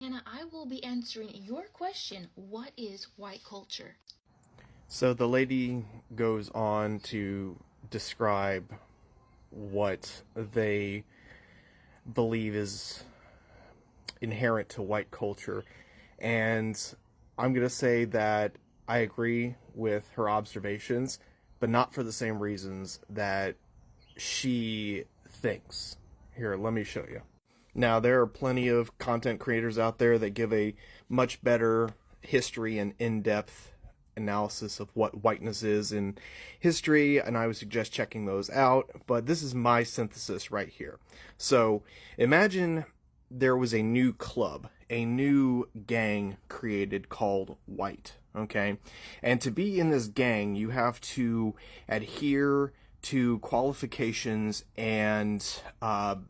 Hannah, I will be answering your question, what is white culture? So the lady goes on to describe what they believe is inherent to white culture. And I'm going to say that I agree with her observations, but not for the same reasons that she thinks. Here, let me show you. Now, there are plenty of content creators out there that give a much better history and in-depth analysis of what whiteness is in history, and I would suggest checking those out, but this is my synthesis right here. So imagine there was a new club, a new gang created called white, okay? And to be in this gang, you have to adhere to qualifications and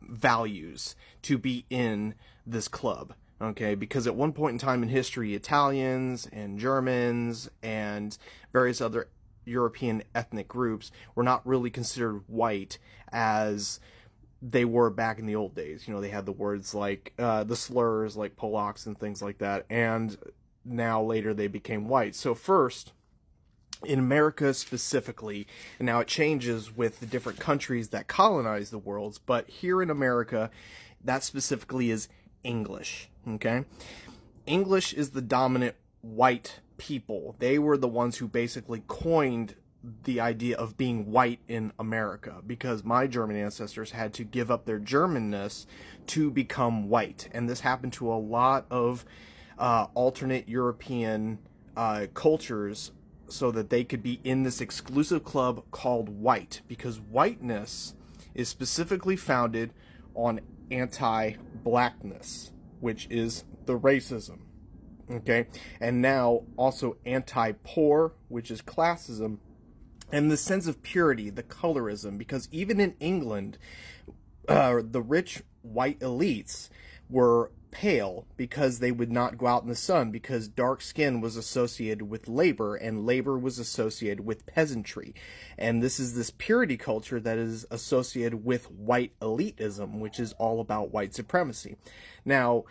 values to be in this club. Okay, because at one point in time in history, Italians and Germans and various other European ethnic groups were not really considered white as they were back in the old days. You know, they had the words like the slurs like Polacks and things like that, and now later they became white. So first, in America specifically, and now it changes with the different countries that colonize the world, but here in America, that specifically is English, okay? English is the dominant white people. They were the ones who basically coined the idea of being white in America, because my German ancestors had to give up their Germanness to become white, and this happened to a lot of alternate European cultures so that they could be in this exclusive club called white, because whiteness is specifically founded on anti-blackness, which is the racism, okay? And now also anti-poor, which is classism, and the sense of purity, the colorism, because even in England, the rich white elites were pale because they would not go out in the sun, because dark skin was associated with labor and labor was associated with peasantry. And this is this purity culture that is associated with white elitism, which is all about white supremacy. Now,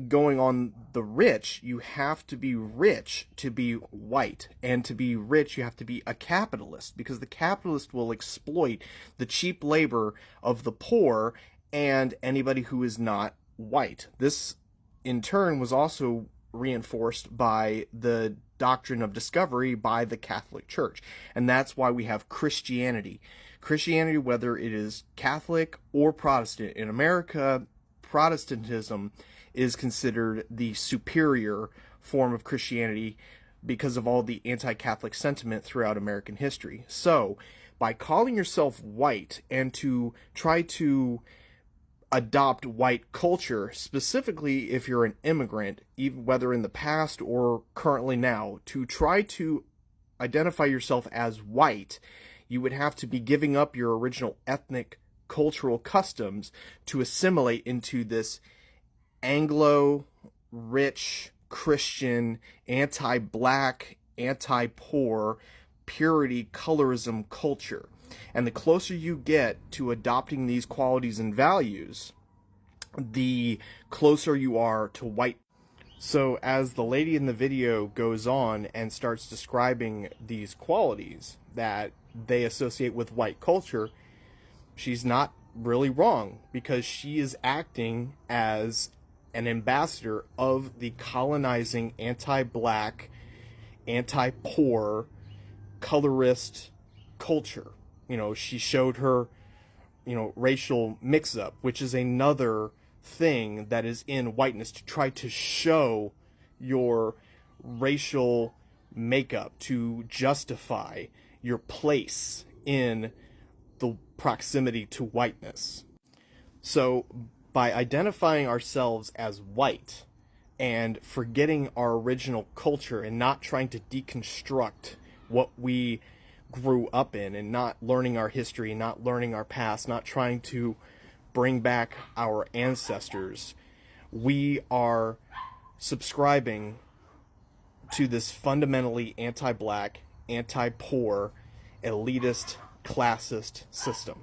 going on the rich, you have to be rich to be white, and to be rich you have to be a capitalist, because the capitalist will exploit the cheap labor of the poor and anybody who is not white. This in turn was also reinforced by the doctrine of discovery by the Catholic Church, and that's why we have Christianity. Christianity, whether it is Catholic or Protestant, in America, Protestantism is considered the superior form of Christianity because of all the anti-Catholic sentiment throughout American history. So, by calling yourself white and to try to adopt white culture, specifically if you're an immigrant, even whether in the past or currently now, to try to identify yourself as white, you would have to be giving up your original ethnic cultural customs to assimilate into this Anglo-rich, Christian, anti-black, anti-poor, purity, colorism culture. And the closer you get to adopting these qualities and values, the closer you are to white. So as the lady in the video goes on and starts describing these qualities that they associate with white culture, she's not really wrong, because she is acting as an ambassador of the colonizing anti-black, anti-poor, colorist culture. You know, she showed her, racial mix-up, which is another thing that is in whiteness, to try to show your racial makeup, to justify your place in the proximity to whiteness. So, by identifying ourselves as white and forgetting our original culture and not trying to deconstruct what we grew up in, and not learning our history, not learning our past, not trying to bring back our ancestors, we are subscribing to this fundamentally anti-black, anti-poor, elitist, classist system.